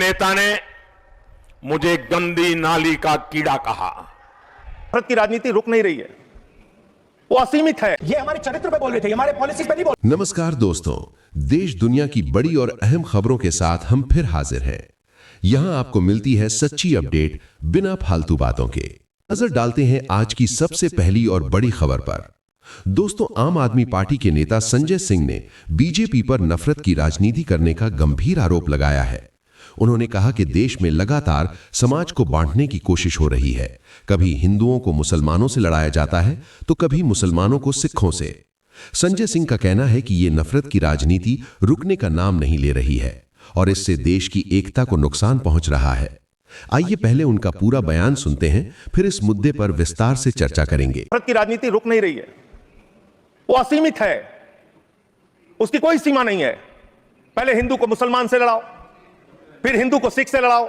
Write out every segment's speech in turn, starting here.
नेता ने मुझे गंदी नाली का कीड़ा कहा। भारत की राजनीति रुक नहीं रही है, वो असीमित है। ये हमारे चरित्र पे बोल रहे थे, हमारे पॉलिसी पे नहीं बोल। नमस्कार दोस्तों, देश दुनिया की बड़ी और अहम खबरों के साथ हम फिर हाजिर हैं। यहां आपको मिलती है सच्ची अपडेट बिना फालतू बातों के। नजर डालते हैं आज की सबसे पहली और बड़ी खबर पर। दोस्तों, आम आदमी पार्टी के नेता संजय सिंह ने बीजेपी पर नफरत की राजनीति करने का गंभीर आरोप लगाया है। उन्होंने कहा कि देश में लगातार समाज को बांटने की कोशिश हो रही है। कभी हिंदुओं को मुसलमानों से लड़ाया जाता है तो कभी मुसलमानों को सिखों से। संजय सिंह का कहना है कि ये नफरत की राजनीति रुकने का नाम नहीं ले रही है और इससे देश की एकता को नुकसान पहुंच रहा है। आइए पहले उनका पूरा बयान सुनते हैं, फिर इस मुद्दे पर विस्तार से चर्चा करेंगे। नफरत की राजनीति रुक नहीं रही है, वो असीमित है, उसकी कोई सीमा नहीं है। पहले हिंदू को मुसलमान से लड़ाओ, फिर हिंदू को सिख से लड़ाओ,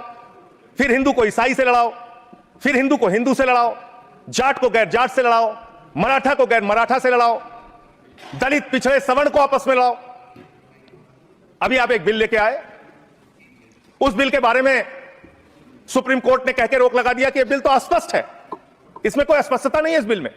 फिर हिंदू को ईसाई से लड़ाओ, फिर हिंदू को हिंदू से लड़ाओ, जाट को गैर जाट से लड़ाओ, मराठा को गैर मराठा से लड़ाओ, दलित पिछड़े सवर्ण को आपस में लड़ाओ। अभी आप एक बिल लेके आए, उस बिल के बारे में सुप्रीम कोर्ट ने कहकर रोक लगा दिया कि यह बिल तो अस्पष्ट है, इसमें कोई स्पष्टता नहीं है इस बिल में।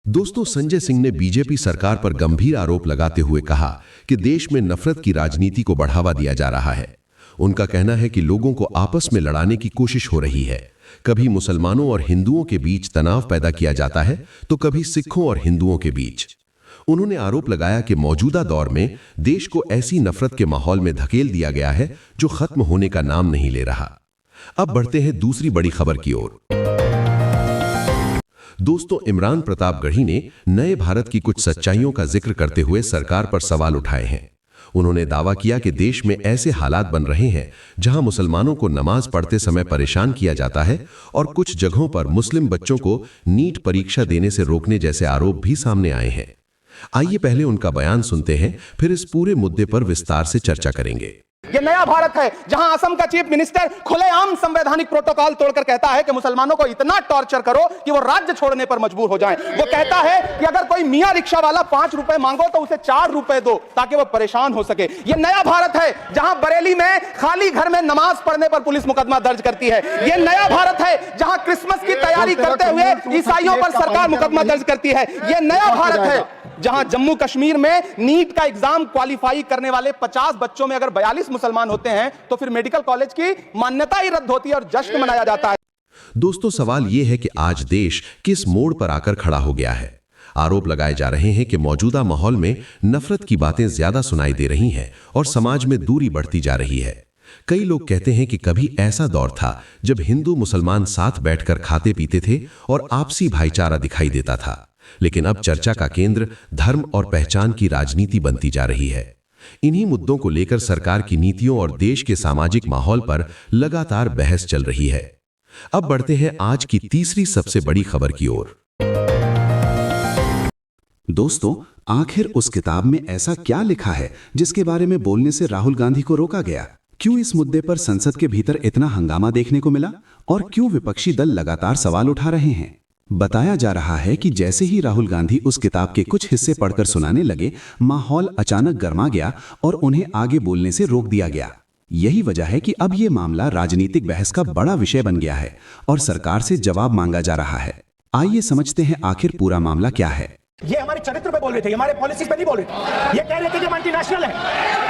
दोस्तों, संजय सिंह ने बीजेपी सरकार पर गंभीर आरोप लगाते हुए कहा कि देश में नफरत की राजनीति को बढ़ावा दिया जा रहा है। उनका कहना है कि लोगों को आपस में लड़ाने की कोशिश हो रही है। कभी मुसलमानों और हिंदुओं के बीच तनाव पैदा किया जाता है तो कभी सिखों और हिंदुओं के बीच। उन्होंने आरोप लगाया कि मौजूदा दौर में देश को ऐसी नफरत के माहौल में धकेल दिया गया है जो खत्म होने का नाम नहीं ले रहा। अब बढ़ते हैं दूसरी बड़ी खबर की ओर। दोस्तों, इमरान प्रतापगढ़ी ने नए भारत की कुछ सच्चाइयों का जिक्र करते हुए सरकार पर सवाल उठाए हैं। उन्होंने दावा किया कि देश में ऐसे हालात बन रहे हैं जहां मुसलमानों को नमाज पढ़ते समय परेशान किया जाता है और कुछ जगहों पर मुस्लिम बच्चों को नीट परीक्षा देने से रोकने जैसे आरोप भी सामने आए हैं। आइए पहले उनका बयान सुनते हैं, फिर इस पूरे मुद्दे पर विस्तार से चर्चा करेंगे। ये नया भारत है जहां असम का चीफ मिनिस्टर खुलेआम संवैधानिक प्रोटोकॉल तोड़कर कहता है कि मुसलमानों को इतना टॉर्चर करो कि वो राज्य छोड़ने पर मजबूर हो जाएं। वो कहता है कि अगर कोई मियां रिक्शा वाला 5 रुपए मांगो तो उसे 4 रुपए दो ताकि वो परेशान हो सके। ये नया भारत है जहां बरेली में खाली घर में नमाज पढ़ने पर पुलिस मुकदमा दर्ज करती है। ये नया भारत है जहां क्रिसमस की तैयारी करते हुए ईसाइयों पर सरकार मुकदमा दर्ज करती है। ये नया भारत है जहां जम्मू कश्मीर में नीट का एग्जाम क्वालिफाई करने वाले 50 बच्चों में अगर 42 मुसलमान होते हैं तो फिर मेडिकल कॉलेज की मान्यता ही रद्द होती है और जश्न मनाया जाता है। दोस्तों, सवाल यह है कि आज देश किस मोड़ पर आकर खड़ा हो गया है। आरोप लगाए जा रहे हैं कि मौजूदा माहौल में नफरत की बातें ज्यादा सुनाई दे रही हैं और समाज में दूरी बढ़ती जा रही है। कई लोग कहते हैं कि कभी ऐसा दौर था जब हिंदू मुसलमान साथ बैठकर खाते पीते थे और आपसी भाईचारा दिखाई देता था, लेकिन अब चर्चा का केंद्र धर्म और पहचान की राजनीति बनती जा रही है। इन्हीं मुद्दों को लेकर सरकार की नीतियों और देश के सामाजिक माहौल पर लगातार बहस चल रही है। अब बढ़ते हैं आज की तीसरी सबसे बड़ी खबर की ओर। दोस्तों, आखिर उस किताब में ऐसा क्या लिखा है जिसके बारे में बोलने से राहुल गांधी को रोका गया? क्यों इस मुद्दे पर संसद के भीतर इतना हंगामा देखने को मिला और क्यों विपक्षी दल लगातार सवाल उठा रहे हैं? बताया जा रहा है कि जैसे ही राहुल गांधी उस किताब के कुछ हिस्से पढ़कर सुनाने लगे, माहौल अचानक गर्मा गया और उन्हें आगे बोलने से रोक दिया गया। यही वजह है कि अब ये मामला राजनीतिक बहस का बड़ा विषय बन गया है और सरकार से जवाब मांगा जा रहा है। आइए समझते हैं आखिर पूरा मामला क्या है। ये हमारे चरित्र पे बोल रहे थे, हमारे पॉलिसी पे नहीं बोल रहे थे। ये कह रहे थे कि मल्टीनेशनल है।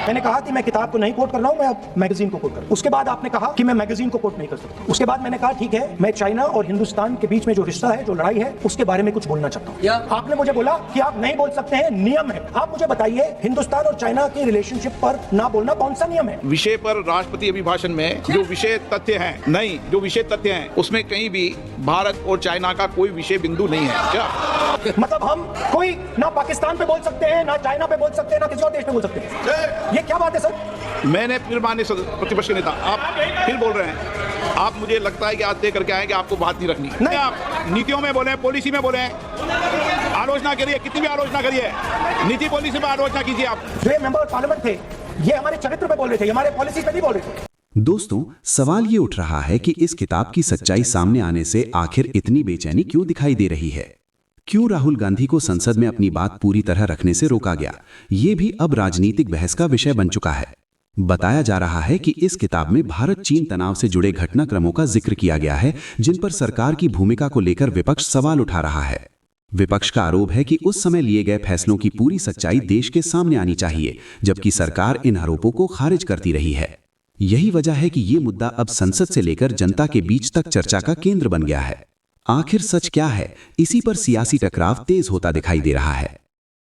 मैंने कहा कि मैं किताब को नहीं कोट कर रहा हूं, मैं अब मैगजीन को कोट कर रहा हूं। उसके बाद आपने कहा कि मैं मैगजीन को कोट नहीं कर सकता। उसके बाद मैंने कहा ठीक है, मैं चाइना और हिंदुस्तान के बीच में जो रिश्ता है, जो लड़ाई है, उसके बारे में कुछ बोलना चाहता हूं। आपने मुझे बोला कि आप नहीं बोल सकते हैं, नियम है। आप मुझे बताइए, हिंदुस्तान और चाइना के रिलेशनशिप पर ना बोलना कौन सा नियम है? विषय पर राष्ट्रपति अभिभाषण में जो विषय तथ्य हैं, नहीं, जो विषय तथ्य हैं उसमें कहीं भी भारत और चाइना का कोई विषय बिंदु नहीं है। क्या मतलब हम कोई ना पाकिस्तान पे बोल सकते हैं, ना चाइना पे बोल सकते हैं, ना किसी और देश पे बोल सकते हैं? ये क्या बात है सर? मैंने फिर माननीय प्रतिपक्ष के नेता, आप फिर बोल रहे हैं। आप मुझे लगता है कि आज तय करके आए कि आपको बात नहीं रखनी। नहीं, आप नीतियों में बोले, पॉलिसी में बोले, आलोचना करिए, कितनी भी आलोचना करिए, नीति पॉलिसी में आलोचना कीजिए। आप जो मेंबर पार्लियामेंट थे, ये हमारे चरित्र पे बोल रहे थे, हमारे पॉलिसी पे नहीं बोल रहे थे। दोस्तों, सवाल ये उठ रहा है कि इस किताब की सच्चाई सामने आने से आखिर इतनी बेचैनी क्यों दिखाई दे रही है? क्यों राहुल गांधी को संसद में अपनी बात पूरी तरह रखने से रोका गया? ये भी अब राजनीतिक बहस का विषय बन चुका है। बताया जा रहा है कि इस किताब में भारत चीन तनाव से जुड़े घटनाक्रमों का जिक्र किया गया है जिन पर सरकार की भूमिका को लेकर विपक्ष सवाल उठा रहा है। विपक्ष का आरोप है कि उस समय लिए गए फैसलों की पूरी सच्चाई देश के सामने आनी चाहिए, जबकि सरकार इन आरोपों को खारिज करती रही है। यही वजह है कि ये मुद्दा अब संसद से लेकर जनता के बीच तक चर्चा का केंद्र बन गया है। आखिर सच क्या है, इसी पर सियासी टकराव तेज होता दिखाई दे रहा है।